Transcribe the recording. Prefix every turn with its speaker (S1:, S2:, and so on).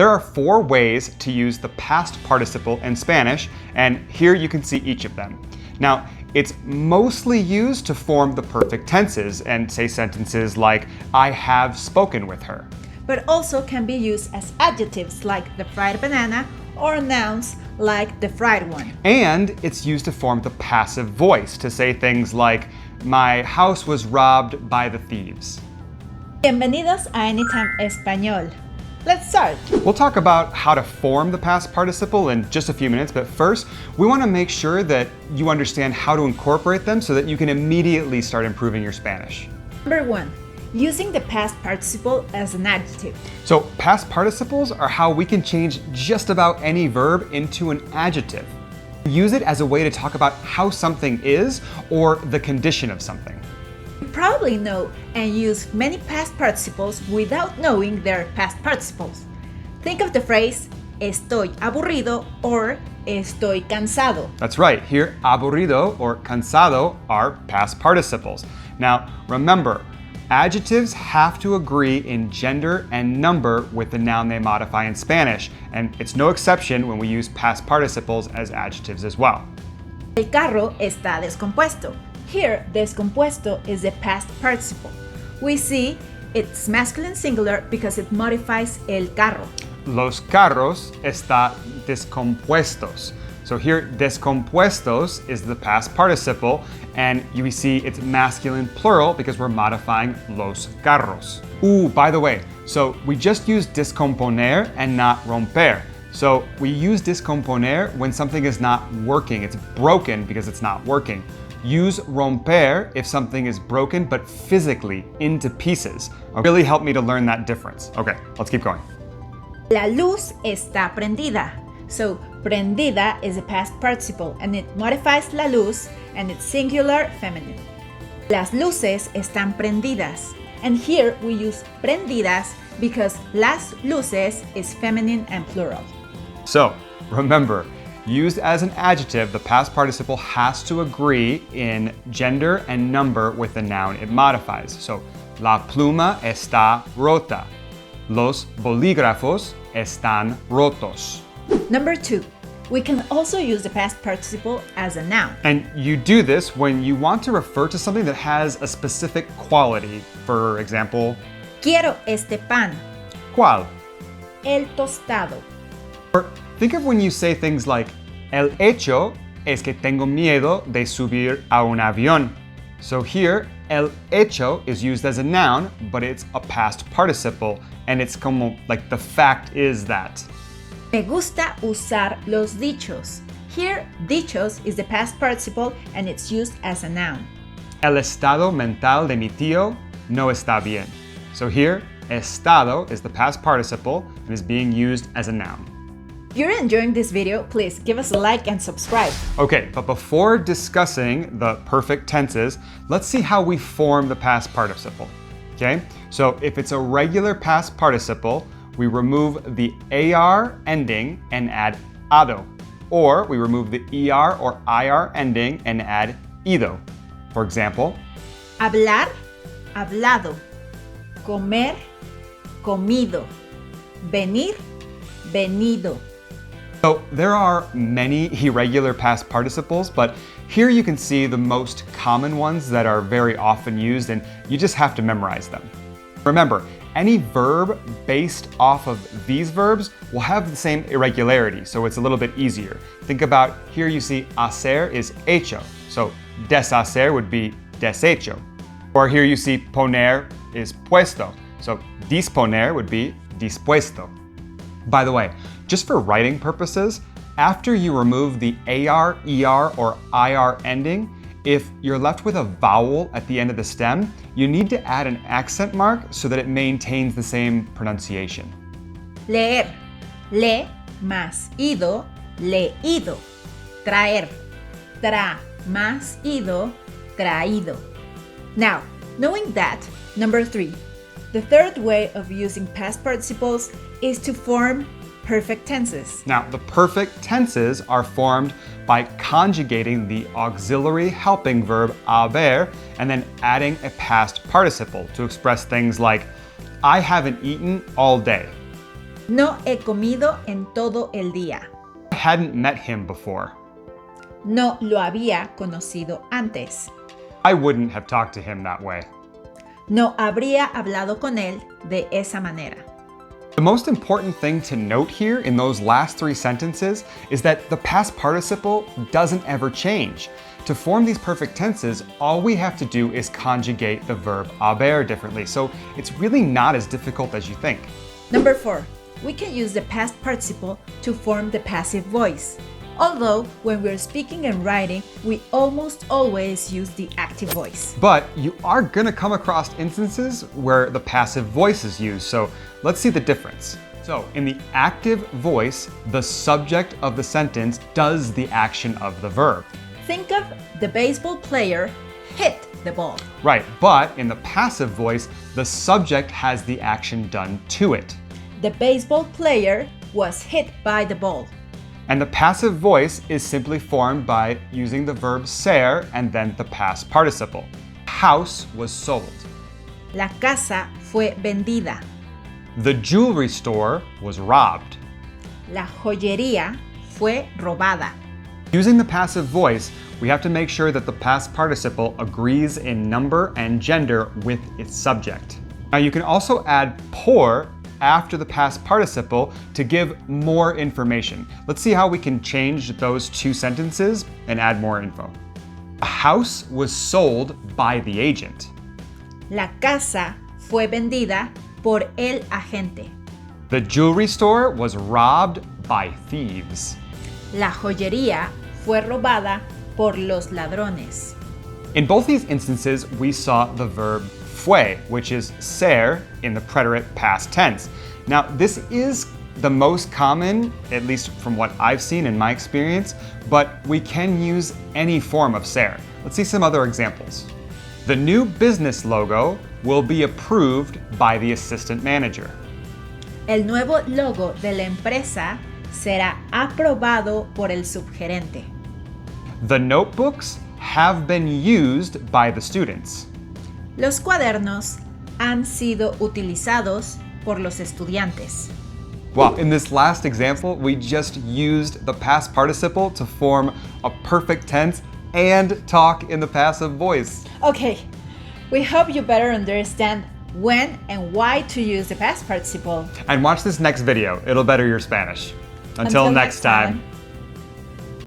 S1: There are 4 ways to use the past participle in Spanish, and here you can see each of them. Now, it's mostly used to form the perfect tenses and say sentences like, I have spoken with her.
S2: But also can be used as adjectives like the fried banana or nouns like the fried one.
S1: And it's used to form the passive voice to say things like, my house was robbed by the thieves.
S2: Bienvenidos a Anytime Español. Let's start.
S1: We'll talk about how to form the past participle in just a few minutes, but first, we want to make sure that you understand how to incorporate them so that you can immediately start improving your Spanish.
S2: Number 1. Using the past participle as an adjective.
S1: So, past participles are how we can change just about any verb into an adjective. Use it as a way to talk about how something is or the condition of something.
S2: You probably know and use many past participles without knowing their past participles. Think of the phrase estoy aburrido or estoy cansado.
S1: That's right. Here, aburrido or cansado are past participles. Now, remember, adjectives have to agree in gender and number with the noun they modify in Spanish, and it's no exception when we use past participles as adjectives as well.
S2: El carro está descompuesto. Here, descompuesto is the past participle. We see it's masculine singular because it modifies el carro.
S1: Los carros está descompuestos. So here, descompuestos is the past participle, and you see it's masculine plural because we're modifying los carros. Ooh, by the way, so we just used descomponer and not romper. So we use descomponer when something is not working. It's broken because it's not working. Use romper if something is broken but physically into pieces. It really helped me to learn that difference. Okay, let's keep going.
S2: La luz está prendida. So prendida is a past participle and it modifies la luz and it's singular feminine. Las luces están prendidas. And here we use prendidas because las luces is feminine and plural.
S1: So remember, used as an adjective, the past participle has to agree in gender and number with the noun it modifies. So, la pluma está rota. Los bolígrafos están rotos.
S2: Number 2. We can also use the past participle as a noun.
S1: And you do this when you want to refer to something that has a specific quality. For example,
S2: Quiero este pan.
S1: ¿cuál?
S2: El tostado.
S1: Or think of when you say things like, el hecho es que tengo miedo de subir a un avión. So here, el hecho is used as a noun, but it's a past participle, and it's como like the fact is that.
S2: Me gusta usar los dichos. Here, dichos is the past participle and it's used as a noun.
S1: El estado mental de mi tío no está bien. So here, estado is the past participle and is being used as a noun.
S2: If you're enjoying this video, please give us a like and subscribe.
S1: Okay, but before discussing the perfect tenses, let's see how we form the past participle. Okay, so if it's a regular past participle, we remove the AR ending and add ado. Or we remove the ER or IR ending and add ido. For example,
S2: Hablar, hablado. Comer, comido. Venir, venido.
S1: so there are many irregular past participles, but here you can see the most common ones that are very often used, and you just have to memorize them. Remember, any verb based off of these verbs will have the same irregularity, so it's a little bit easier. Think about here you see hacer is hecho, so deshacer would be deshecho. Or here you see poner is puesto, so disponer would be dispuesto. By the way, just for writing purposes, after you remove the AR, ER, or IR ending, if you're left with a vowel at the end of the stem, you need to add an accent mark so that it maintains the same pronunciation.
S2: Leer, le más ido, leído. Traer, tra más ido, traído. Now, knowing that, number 3, the third way of using past participles is to form perfect tenses.
S1: Now, the perfect tenses are formed by conjugating the auxiliary helping verb haber and then adding a past participle to express things like, I haven't eaten all day.
S2: No he comido en todo el día.
S1: I hadn't met him before.
S2: No lo había conocido antes.
S1: I wouldn't have talked to him that way.
S2: No habría hablado con él de esa manera.
S1: The most important thing to note here in those last three sentences is that the past participle doesn't ever change. To form these perfect tenses, all we have to do is conjugate the verb haber differently, so it's really not as difficult as you think.
S2: Number 4. We can use the past participle to form the passive voice. Although, when we're speaking and writing, we almost always use the active voice.
S1: But you are gonna come across instances where the passive voice is used, so let's see the difference. So, in the active voice, the subject of the sentence does the action of the verb.
S2: Think of the baseball player hit the ball.
S1: Right, but in the passive voice, the subject has the action done to it.
S2: The baseball player was hit by the ball.
S1: And the passive voice is simply formed by using the verb ser and then the past participle. House was sold.
S2: La casa fue vendida.
S1: The jewelry store was robbed.
S2: La joyería fue robada.
S1: Using the passive voice, we have to make sure that the past participle agrees in number and gender with its subject. Now you can also add por after the past participle to give more information. Let's see how we can change those two sentences and add more info. A house was sold by the agent.
S2: La casa fue vendida por el agente.
S1: The jewelry store was robbed by thieves.
S2: La joyería fue robada por los ladrones.
S1: In both these instances, we saw the verb fue, which is ser in the preterite past tense. Now, this is the most common, at least from what I've seen in my experience, but we can use any form of ser. Let's see some other examples. The new business logo will be approved by the assistant manager.
S2: El nuevo logo de la empresa será aprobado por el subgerente.
S1: The notebooks have been used by the students.
S2: Los cuadernos han sido utilizados por los estudiantes.
S1: Wow, in this last example, we just used the past participle to form a perfect tense and talk in the passive voice.
S2: Okay, we hope you better understand when and why to use the past participle.
S1: And watch this next video, it'll better your Spanish. Until next time.